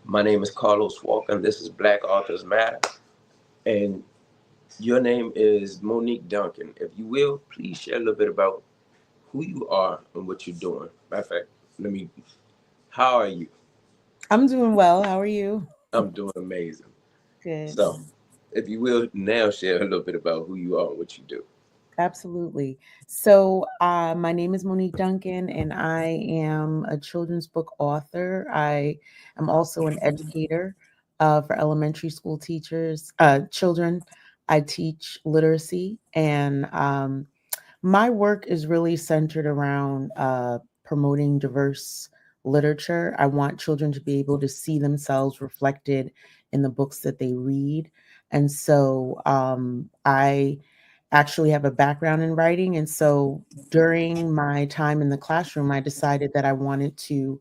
My name is Carlos Walker, and this is Black Authors Matter. And your name is Monique Duncan. If you will, please share a little bit about who you are and what you're doing. Matter of fact, let me. How are you? I'm doing well. How are you? I'm doing amazing. Good. So, if you will, now share a little bit about who you are and what you do. Absolutely. So, my name is Monique Duncan, and I am a children's book author. I am also an educator for elementary school children. I teach literacy, and my work is really centered around promoting diverse literature. I want children to be able to see themselves reflected in the books that they read. And so I actually have a background in writing. And so during my time in the classroom, I decided that I wanted to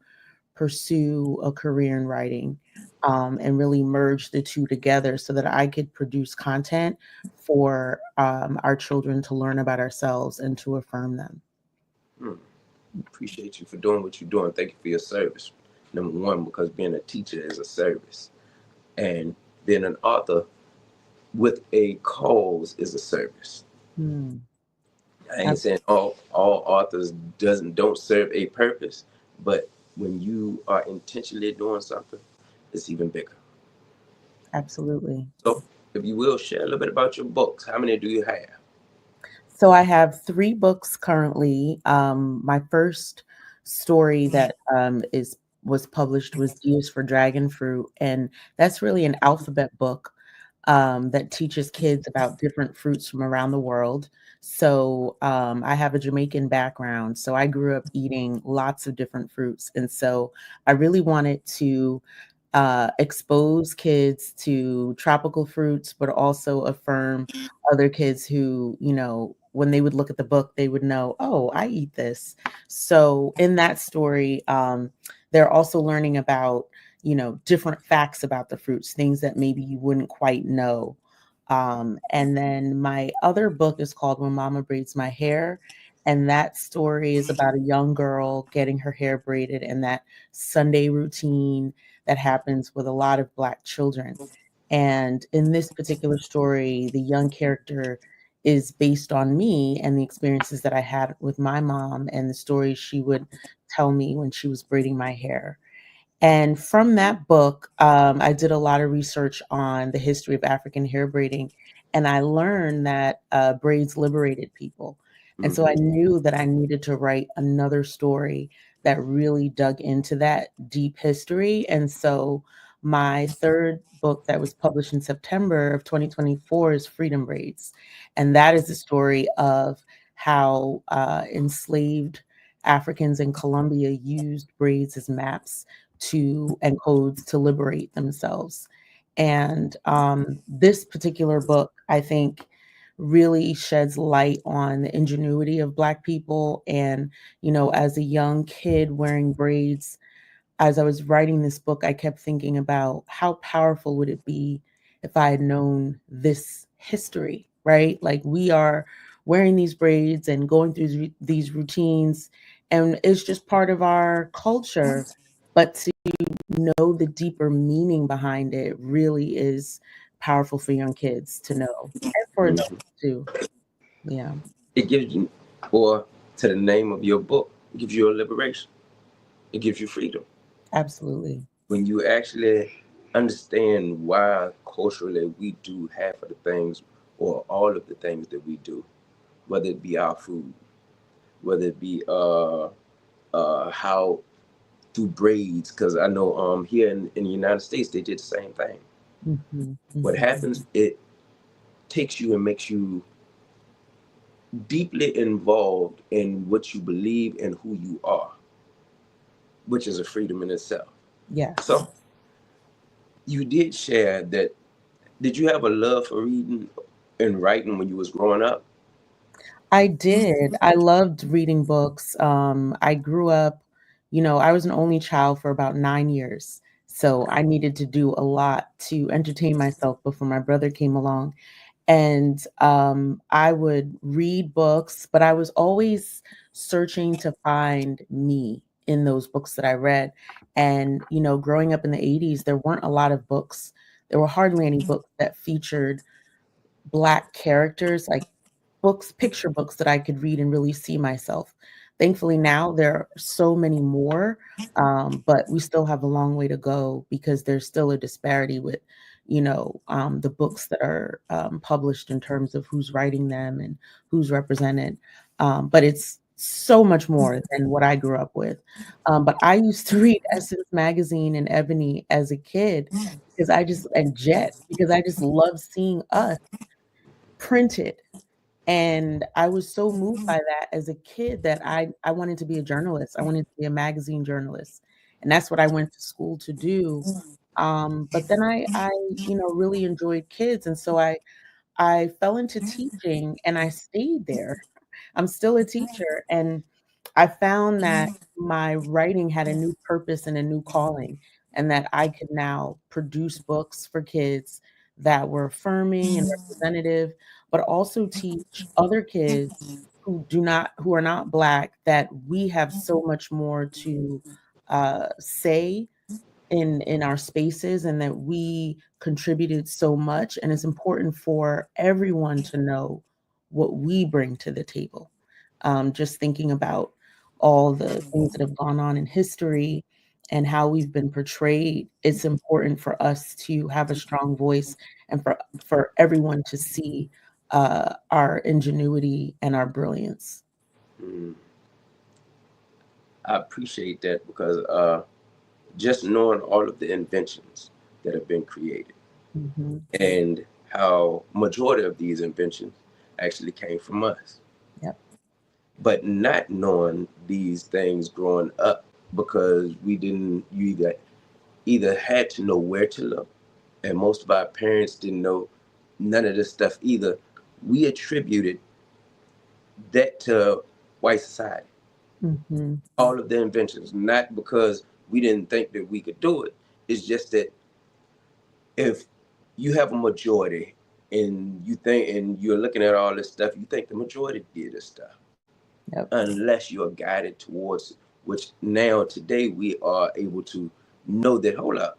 pursue a career in writing and really merge the two together so that I could produce content for our children to learn about ourselves and to affirm them. Hmm. Appreciate you for doing what you're doing. Thank you for your service. Number one, because being a teacher is a service, and being an author with a cause is a service. Hmm. I ain't Ab- saying all authors don't serve a purpose, but when you are intentionally doing something, it's even bigger. Absolutely. So, if you will share a little bit about your books, how many do you have? So I have three books currently. My first story that is was published was Tears for Dragon Fruit, and that's really an alphabet book that teaches kids about different fruits from around the world. So I have a Jamaican background, so I grew up eating lots of different fruits, and so I really wanted to expose kids to tropical fruits, but also affirm other kids who, when they would look at the book, they would know, oh, I eat this. So in that story, they're also learning about, different facts about the fruits, things that maybe you wouldn't quite know. And then my other book is called When Mama Braids My Hair. And that story is about a young girl getting her hair braided and that Sunday routine that happens with a lot of Black children. And in this particular story, the young character is based on me and the experiences that I had with my mom and the stories she would tell me when she was braiding my hair. And from that book, I did a lot of research on the history of African hair braiding. And I learned that braids liberated people. And so I Hmm. knew that I needed to write another story that really dug into that deep history. And so my third book that was published in September of 2024 is Freedom Braids. And that is the story of how enslaved Africans in Colombia used braids as maps to and codes to liberate themselves. And this particular book, I think, really sheds light on the ingenuity of Black people. And, as a young kid wearing braids, as I was writing this book, I kept thinking about how powerful would it be if I had known this history, right? Like we are wearing these braids and going through these routines, and it's just part of our culture. But to know the deeper meaning behind it really is powerful for young kids to know and for adults Hmm. too. Yeah, It gives you, or to the name of your book, it gives you a liberation. It gives you freedom. absolutely. When you actually understand why culturally we do half of the things or all of the things that we do, whether it be our food, whether it be how through braids, because I know here in the United States they did the same thing. Hmm. What Hmm. happens, it takes you and makes you deeply involved in what you believe and who you are, which is a freedom in itself. Yes. So you did share that. Did you have a love for reading and writing when you was growing up? I did. I loved reading books. I grew up, I was an only child for about 9 years. So I needed to do a lot to entertain myself before my brother came along. And I would read books, but I was always searching to find me in those books that I read. And, growing up in the 80s, there weren't a lot of books. There were hardly any books that featured Black characters, like books, picture books that I could read and really see myself. Thankfully, now there are so many more, but we still have a long way to go because there's still a disparity with, the books that are published in terms of who's writing them and who's represented. But it's so much more than what I grew up with. But I used to read Essence magazine and Ebony as a kid and Jet, because I just love seeing us printed. And I was so moved by that as a kid that I wanted to be a journalist. I wanted to be a magazine journalist. And that's what I went to school to do. But then I really enjoyed kids. And so I fell into teaching and I stayed there. I'm still a teacher, and I found that my writing had a new purpose and a new calling, and that I could now produce books for kids that were affirming and representative, but also teach other kids who are not Black, that we have so much more to say in our spaces, and that we contributed so much, and it's important for everyone to know what we bring to the table. Just thinking about all the things that have gone on in history and how we've been portrayed, it's important for us to have a strong voice, and for everyone to see our ingenuity and our brilliance. Mm, I appreciate that because just knowing all of the inventions that have been created Hmm. and how majority of these inventions actually came from us. Yep. But not knowing these things growing up because we didn't you either had to know where to look, and most of our parents didn't know none of this stuff either. We attributed that to white society, Hmm. all of the inventions, not because we didn't think that we could do it. It's just that if you have a majority and you think and you're looking at all this stuff, you think the majority did this stuff, Yep. unless you're guided towards it, which now today we are able to know that, hold up,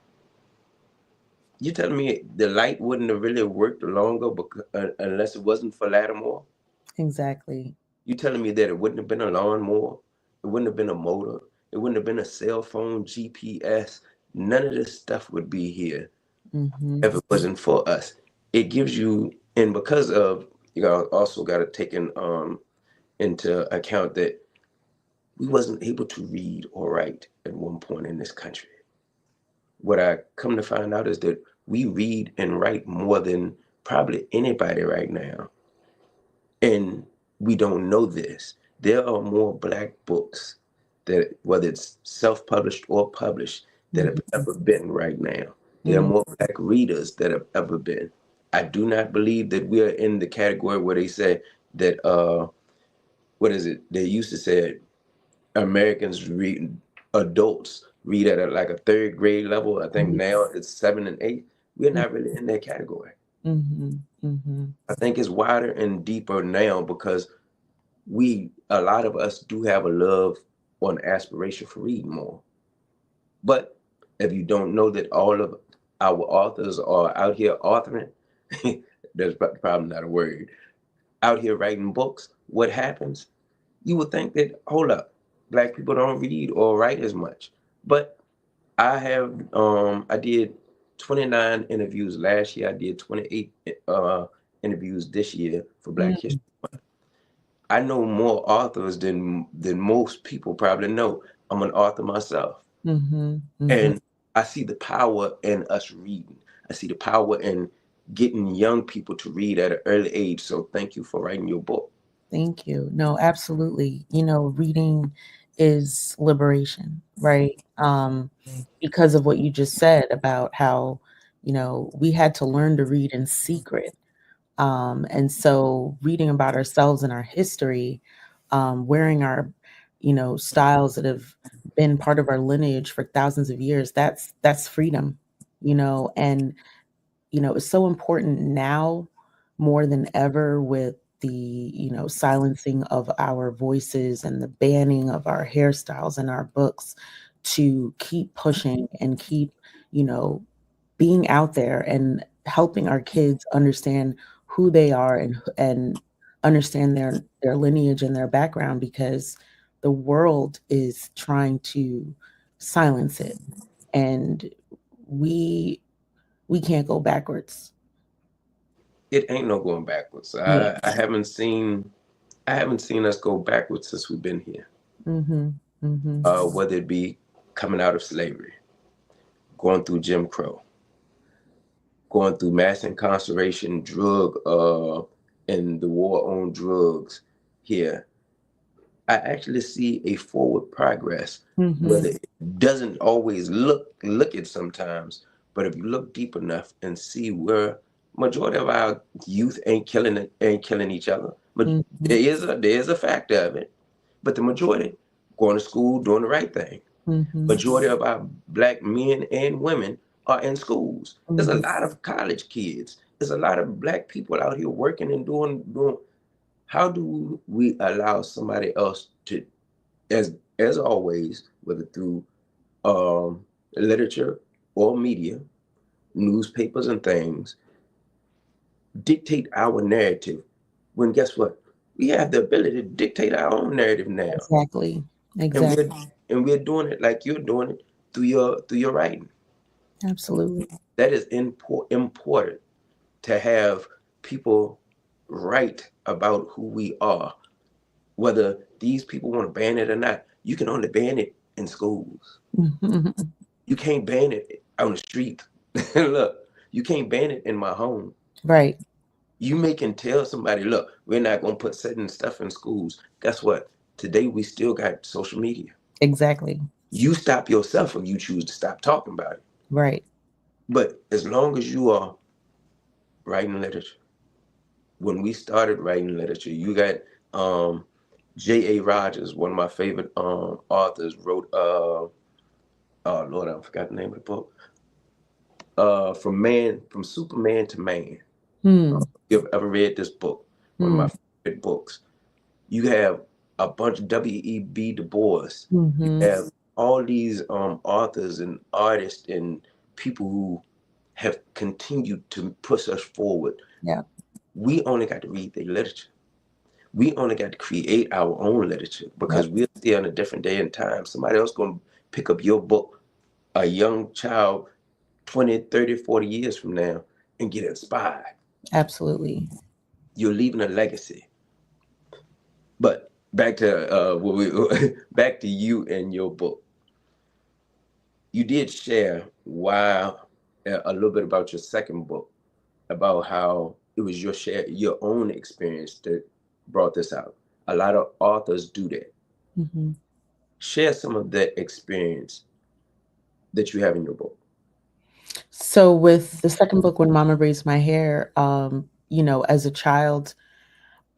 you telling me the light wouldn't have really worked longer because, unless it wasn't for Lattimore? Exactly. You telling me that it wouldn't have been a lawnmower? It wouldn't have been a motor? It wouldn't have been a cell phone, GPS? None of this stuff would be here Hmm. if it wasn't for us. It gives you, and because of, also got to take into account that we wasn't able to read or write at one point in this country. What I come to find out is that we read and write more than probably anybody right now. And we don't know this. There are more Black books that, whether it's self-published or published, that have Hmm. ever been right now. There are Hmm. more Black readers that have ever been. I do not believe that we are in the category where they say that what is it? They used to say Americans read, adults read at like a third grade level. I think now it's 7 and 8. We're not really in that category. Hmm. Hmm. I think it's wider and deeper now because a lot of us do have a love or an aspiration for reading more. But if you don't know that all of our authors are out here authoring, there's probably not a word, out here writing books, what happens? You would think that, hold up, Black people don't read or write as much. But I did 29 interviews last year. I did 28 interviews this year for Black History. I know more authors than most people probably know. I'm an author myself. Hmm. Hmm. And I see the power in us reading. I see the power in getting young people to read at an early age. So thank you for writing your book. Thank you. No, absolutely. Reading is liberation, right? Because of what you just said about how, we had to learn to read in secret. And so reading about ourselves and our history, wearing our, styles that have been part of our lineage for thousands of years, that's freedom, and it's so important now more than ever with the silencing of our voices and the banning of our hairstyles and our books to keep pushing and keep you know being out there and helping our kids understand who they are and understand their lineage and their background, because the world is trying to silence it, and we we can't go backwards. It ain't no going backwards. Yeah. I haven't seen us go backwards since we've been here. Mhm. Mhm. Whether it be coming out of slavery, going through Jim Crow, going through mass incarceration, and the war on drugs here, I actually see a forward progress. Whether Mhm. it doesn't always look it sometimes, but if you look deep enough and see where majority of our youth ain't killing each other, but Mhm. there is a factor of it. But the majority going to school, doing the right thing. Mhm. Majority of our black men and women are in schools. There's a Mhm. lot of college kids. There's a lot of black people out here working and doing. How do we allow somebody else to, as always, whether through literature or media, newspapers and things, dictate our narrative? When guess what? We have the ability to dictate our own narrative now, Exactly. and we're Exactly. and we're doing it like you're doing it through your writing. Absolutely. That is important to have people write about who we are. Whether these people want to ban it or not, you can only ban it in schools. Mhm. You can't ban it on the street. Look, you can't ban it in my home. Right. You may can tell somebody, look, we're not going to put certain stuff in schools. Guess what? Today we still got social media. Exactly. You stop yourself if you choose to stop talking about it. Right. But as long as you are writing literature, when we started writing literature, you got J.A. Rogers, one of my favorite authors, wrote oh Lord, I forgot the name of the book. From Superman to Man. Hmm. You've ever read this book? One of Hmm. my favorite books. You have a bunch of W.E.B. Du Bois. You Mhm. have all these authors and artists and people who have continued to push us forward. Yeah. We only got to read their literature. We only got to create our own literature because Yep. we're still in a different day and time. Somebody else going to pick up your book, a young child, 20, 30, 40 years from now, and get inspired. Absolutely. You're leaving a legacy. But back to back to you and your book. You did share why a little bit about your second book, about how it was your own experience that brought this out. A lot of authors do that. Mhm. Share some of that experience that you have in your book. So with the second book, When Mama Raised My Hair, as a child,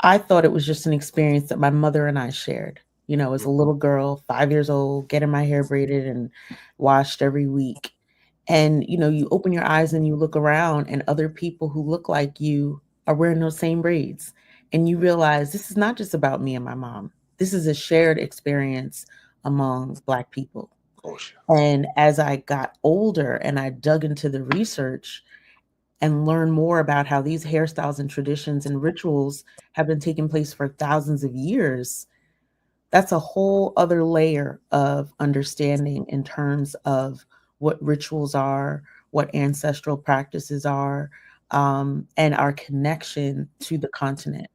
I thought it was just an experience that my mother and I shared. As a little girl, 5 years old, getting my hair braided and washed every week. And you open your eyes and you look around, and other people who look like you are wearing those same braids. And you realize this is not just about me and my mom. This is a shared experience among Black people. Oh, sure. And as I got older and I dug into the research and learned more about how these hairstyles and traditions and rituals have been taking place for thousands of years, that's a whole other layer of understanding in terms of what rituals are, what ancestral practices are, and our connection to the continent.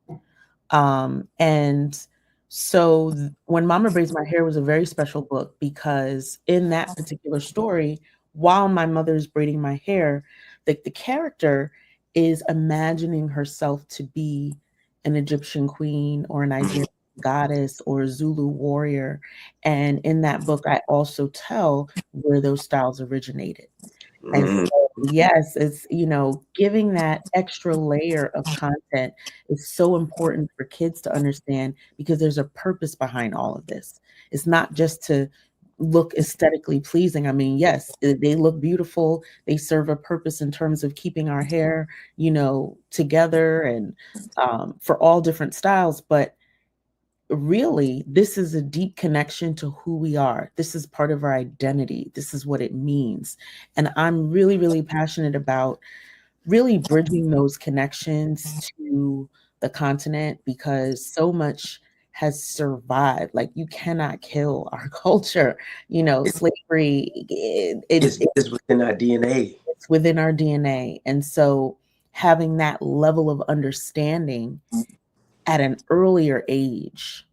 And so When Mama Braids My Hair was a very special book because in that particular story, while my mother's braiding my hair, the character is imagining herself to be an Egyptian queen or a Nigerian goddess or a Zulu warrior. And in that book, I also tell where those styles originated. And Mm, so, yes, it's, giving that extra layer of content is so important for kids to understand because there's a purpose behind all of this. It's not just to look aesthetically pleasing. I mean, yes, they look beautiful. They serve a purpose in terms of keeping our hair, together and for all different styles. But really, this is a deep connection to who we are. This is part of our identity. This is what it means. And I'm really, really passionate about really bridging those connections to the continent because so much has survived. Like you cannot kill our culture. Slavery, It's within our DNA. it's within our DNA. And so having that level of understanding at an earlier age,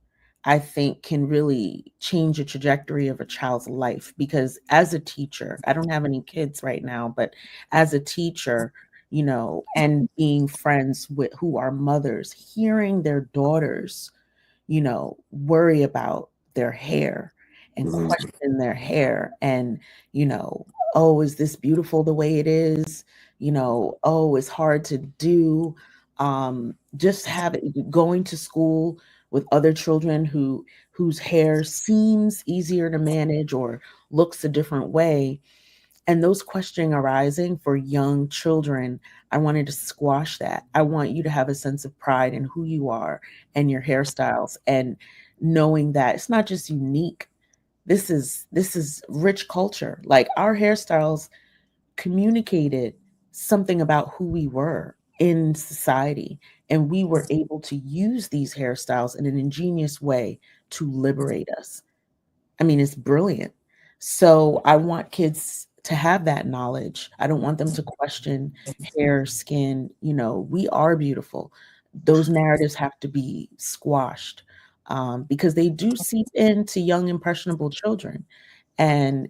I think can really change the trajectory of a child's life. Because as a teacher, I don't have any kids right now, but as a teacher, and being friends with who are mothers, hearing their daughters worry about their hair and Mhm. question their hair and, you know, oh, is this beautiful the way it is? Oh, it's hard to do. Just going to school with other children whose hair seems easier to manage or looks a different way, and those questioning arising for young children, I wanted to squash that. I want you to have a sense of pride in who you are and your hairstyles and knowing that it's not just unique. This is rich culture. Like our hairstyles communicated something about who we were in society, and we were able to use these hairstyles in an ingenious way to liberate us. I mean, it's brilliant. So I want kids to have that knowledge. I don't want them to question hair, skin. We are beautiful. Those narratives have to be squashed because they do seep into young, impressionable children. And,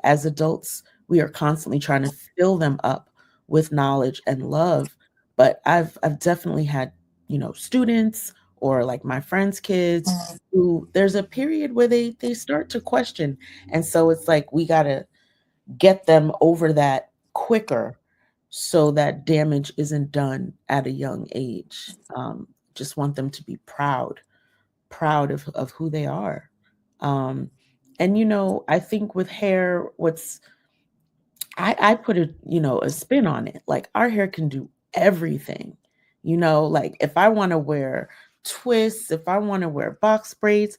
as adults, we are constantly trying to fill them up with knowledge and love. But I've definitely had, students or like my friends' kids who there's a period where they start to question. And so it's like we gotta get them over that quicker so that damage isn't done at a young age. Just want them to be proud of who they are. Um, and I think with hair, I put a spin on it. Like our hair can do everything. Like if I want to wear twists, if I want to wear box braids,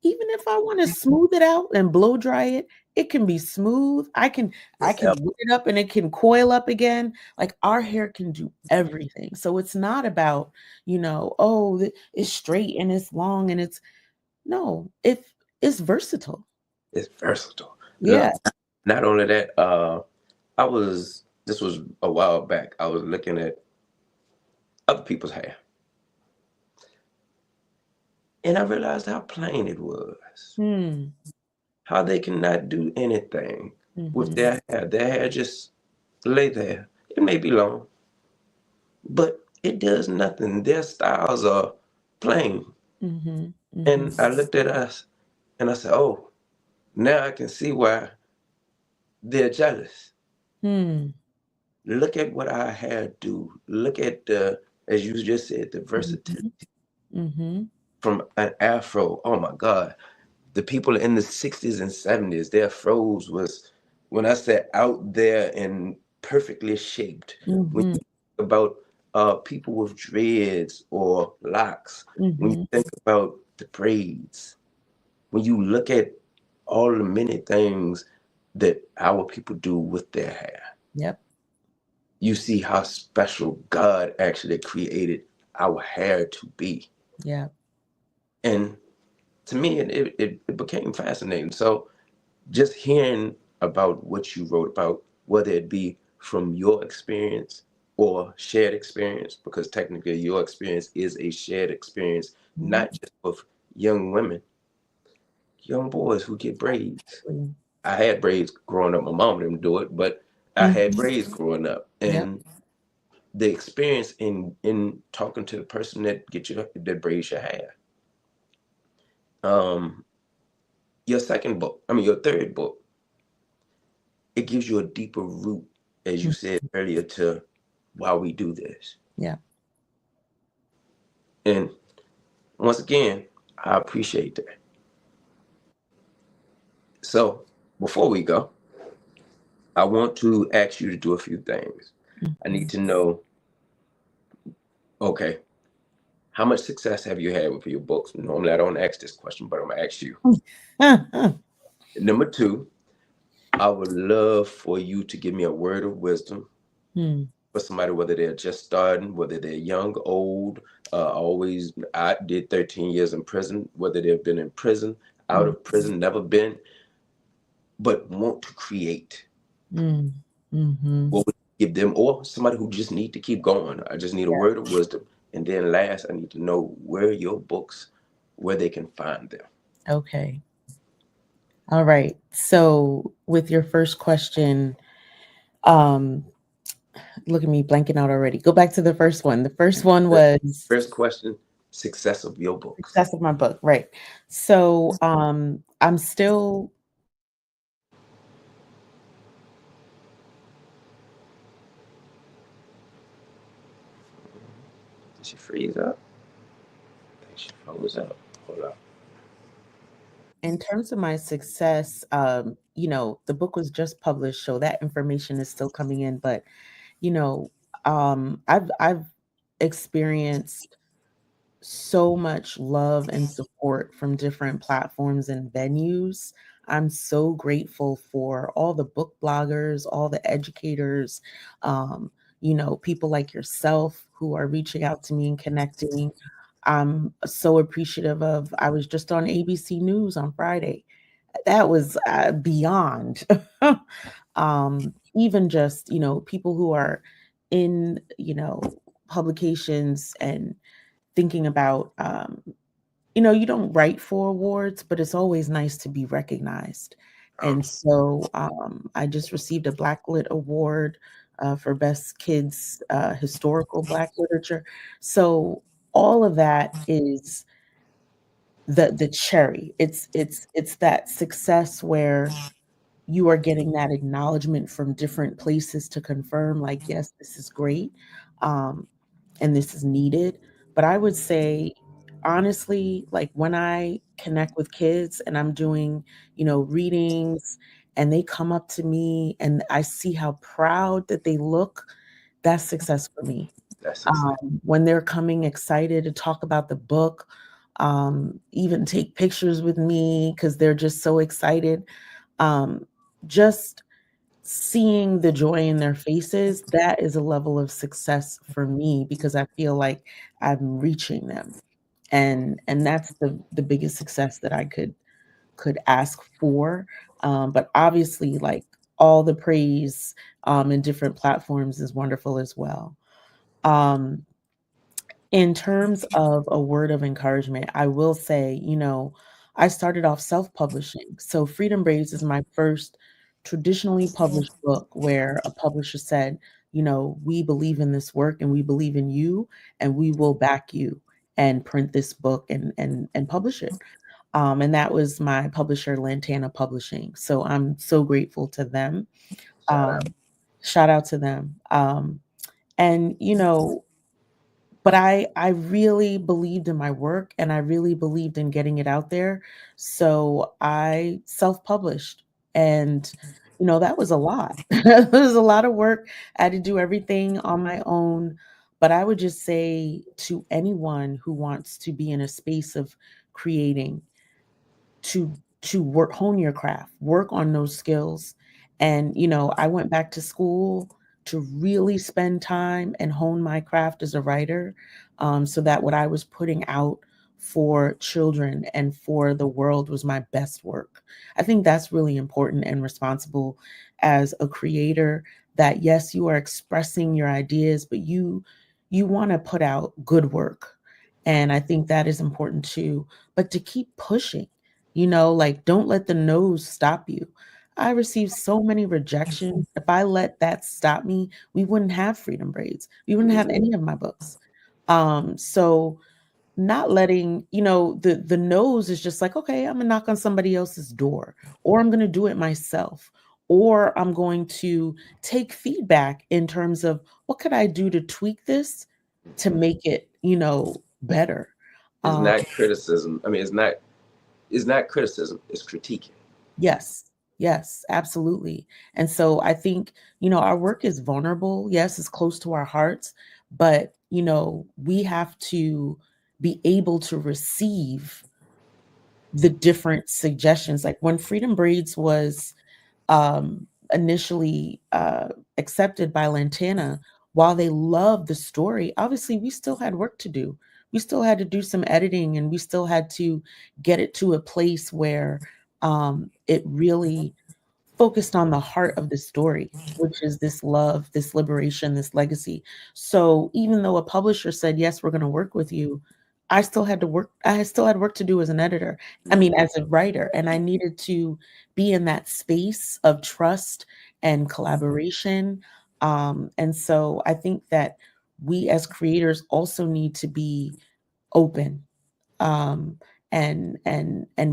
even if I want to smooth it out and blow dry it, it can be smooth. I can Yep. whip it up and it can coil up again. Like our hair can do everything. So it's not about, oh, it's straight and it's long and it's no, it's versatile. It's versatile. Yeah. Look, not only that, this was a while back. I was looking at other people's hair, and I realized how plain it was. Hmm. How they cannot do anything with Mhm. their hair. Their hair just lay there. It may be long, but it does nothing. Their styles are plain. Mhm. And Mhm. I looked at us and I said, oh, now I can see why they're jealous. Hmm. Look at what our hair do. Look at the, as you just said, the versatility Mhm. Mhm. from an afro. Oh my God. The people in the 60s and 70s, their fros was, when I said out there and perfectly shaped. When Mhm. you think about people with dreads or locks, when you Mhm. think about the braids, when you look at all the many things that our people do with their hair, Yep. you see how special God actually created our hair to be. Yep. And to me, it became fascinating. So just hearing about what you wrote about, whether it be from your experience or shared experience, because technically your experience is a shared experience, Mhm. not just with young women, young boys who get braids. Absolutely. I had braids growing up. My mom didn't do it, but I had Mhm. braids growing up. Yep. And the experience in talking to the person that braids your hair. Um, your second book, I mean your third book, it gives you a deeper root, as you Mm. said earlier, to why we do this. Yeah. And once again, I appreciate that. So before we go, I want to ask you to do a few things. I need Mhm. to know, okay, how much success have you had with your books? Normally, I don't ask this question, but I'm gonna ask you. Number two, I would love for you to give me a word of wisdom Hmm. for somebody, whether they're just starting, whether they're young, old. I did 13 years in prison, whether they've been in prison, out Mm, of prison, never been, but want to create. mm, mhm. What would you give them, or somebody who just need to keep going? I just need a Yeah. word of wisdom. And then last, I need to know where your books, where they can find them. Okay. All right. So with your first question, um, look at me blanking out already. Go back to the first one. The first one The was first question, success of your books. success of my book, right? So I'm still Did she freeze up? I think she froze up. Hold up. in terms of my success, the book was just published, so that information is still coming in, but you know, I've experienced so much love and support from different platforms and venues. I'm so grateful for all the book bloggers, all the educators, people like yourself who are reaching out to me and connecting. I'm so appreciative of, I was just on ABC News on Friday. That was beyond. Even just, people who are in, publications and thinking about, you don't write for awards, but it's always nice to be recognized. Um, And so I just received a Blacklit Award for Best Kids Historical Black Literature. So all of that is the cherry. It's that success where you are getting that acknowledgement from different places to confirm, like, yes, this is great. Um, and this is needed. But I would say, honestly, like when I connect with kids and I'm doing, readings and they come up to me and I see how proud that they look, that's success for me. that's success. When they're coming excited to talk about the book, even take pictures with me because they're just so excited. Um, just seeing the joy in their faces, that is a level of success for me because I feel like I'm reaching them. And that's the biggest success that I could ask for. But obviously, like all the praise in different platforms is wonderful as well. Um, in terms of a word of encouragement, I will say, I started off self-publishing. So Freedom Braves is my first traditionally published book where a publisher said, we believe in this work and we believe in you and we will back you and print this book and publish it. And that was my publisher, Lantana Publishing. So I'm so grateful to them. Shout out. Um, Shout out to them. And but I really believed in my work and I really believed in getting it out there. So I self-published and that was a lot. It was a lot of work. I had to do everything on my own. But I would just say to anyone who wants to be in a space of creating, to work, hone your craft, work on those skills. And I went back to school to really spend time and hone my craft as a writer, so that what I was putting out for children and for the world was my best work. I think that's really important and responsible as a creator, that yes, you are expressing your ideas, but you want to put out good work. And I think that is important too, but to keep pushing, like don't let the no's stop you. I received so many rejections. If I let that stop me, we wouldn't have Freedom Braids. We wouldn't have any of my books. So not letting, the no's is just like, okay, I'm gonna knock on somebody else's door, or I'm gonna do it myself, or I'm going to take feedback in terms of what could I do to tweak this to make it, better. It's Um, not criticism. I mean, it's not criticism. It's critiquing. Yes. Yes, absolutely. And so I think, our work is vulnerable. Yes, it's close to our hearts, but, we have to be able to receive the different suggestions. Like when Freedom Braids was initially accepted by Lantana, while they loved the story, obviously we still had work to do. We still had to do some editing, and we still had to get it to a place where it really focused on the heart of the story, which is this love, this liberation, this legacy. So even though a publisher said, yes, we're going to work with you, I still had to work. I still had work to do as an editor. I mean, Mhm. as a writer, and I needed to be in that space of trust and collaboration. And so I think that we as creators also need to be open, um, and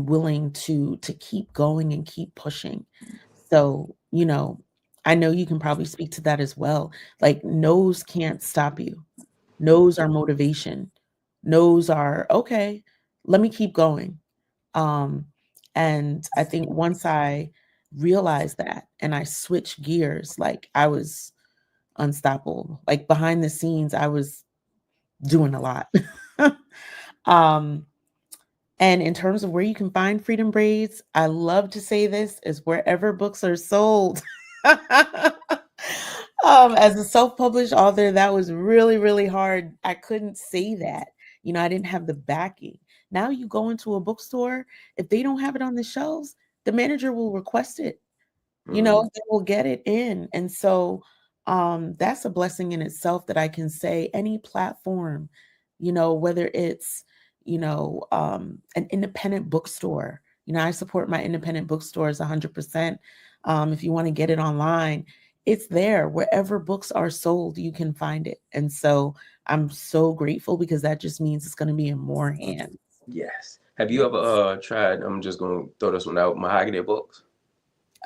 willing to keep going and keep pushing. So, I know you can probably speak to that as well. Like no's can't stop you. No's are motivation. No's are okay, let me keep going. Um, and I think once I realized that and I switched gears, like I was unstoppable. Like behind the scenes, I was doing a lot. um, and in terms of where you can find Freedom Braids, I love to say this is wherever books are sold. As a self-published author, that was really, really hard. I couldn't say that. I didn't have the backing. Now you go into a bookstore, if they don't have it on the shelves, the manager will request it. Mhm. They will get it in. And so that's a blessing in itself that I can say any platform, whether it's, an independent bookstore. I support my independent bookstores 100%. If you want to get it online, it's there. Wherever books are sold, you can find it. And so I'm so grateful because that just means it's going to be in more hands. Yes. Have you Yeah. ever tried? I'm just gonna throw this one out. Mahogany books.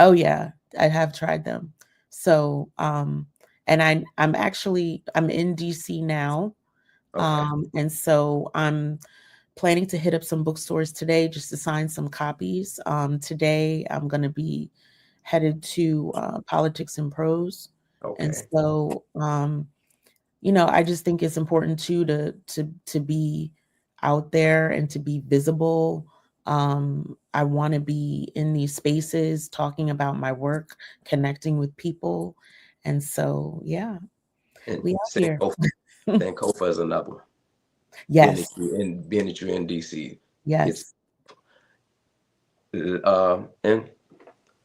Oh yeah, I have tried them. So, and I'm in DC now. Okay. And so I'm planning to hit up some bookstores today just to sign some copies. Today I'm going to be headed to Politics and Prose. And Okay. so I just think it's important too to be out there and to be visible. I want to be in these spaces talking about my work, connecting with people. And so yeah, And we out here. Sankofa is another one. Yes, Being that you're in DC gets. yes. And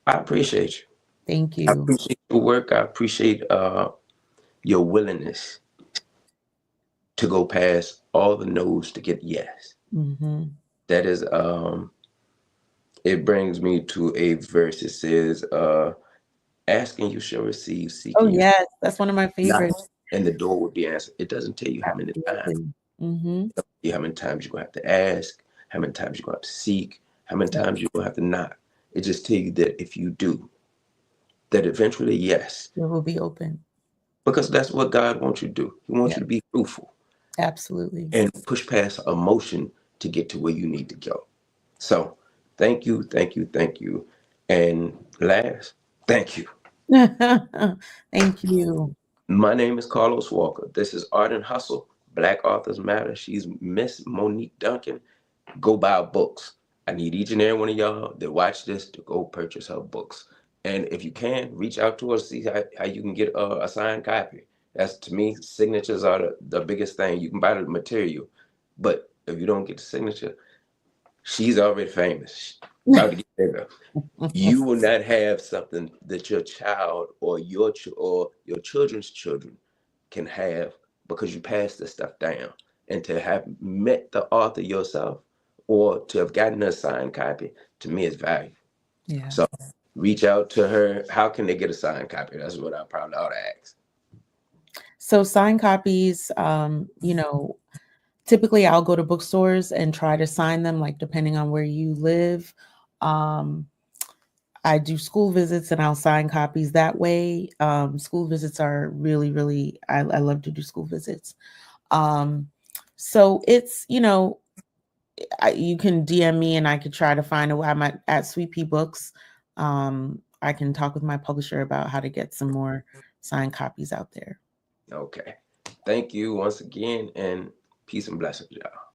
I appreciate you. Thank I you. appreciate your work. I appreciate your willingness to go past all the no's to get yes. Hmm. That is it brings me to a verse that says, asking you shall receive, Oh seeking you yes, that's one of my not, favorites. and the door will be answered. It doesn't tell you how many times. Absolutely. Hmm. How many times you're gonna have to ask, how many times you're gonna have to seek, how many times you're gonna have to knock. It just tells you that if you do, that eventually, yes, It will be open. because that's what God wants you to do. He wants Yeah, you to be fruitful absolutely. and push past emotion to get to where you need to go. So, thank you, thank you, thank you, and last, thank you. Thank you. My name is Carlos Walker. This is Art and Hustle. Black Authors Matter. She's Miss Monique Duncan. Go buy books. I need each and every one of y'all that watch this to go purchase her books. And if you can, reach out to us, see how you can get a signed copy. That's to me, signatures are the biggest thing. You can buy the material, but if you don't get the signature, she's already famous. About to get bigger. You will not have something that your child or or your children's children can have because you passed this stuff down. And to have met the author yourself or to have gotten a signed copy, to me is valuable. Yeah. So reach out to her. How can they get a signed copy? That's what I probably ought to ask. So signed copies, typically I'll go to bookstores and try to sign them, like depending on where you live. Um, I do school visits and I'll sign copies that way. School visits are really, really, I love to do school visits. Um, so it's, you can DM me and I could try to find a way. I'm at Sweet Pea Books. I can talk with my publisher about how to get some more signed copies out there. Okay. Thank you once again, and peace and blessings, y'all.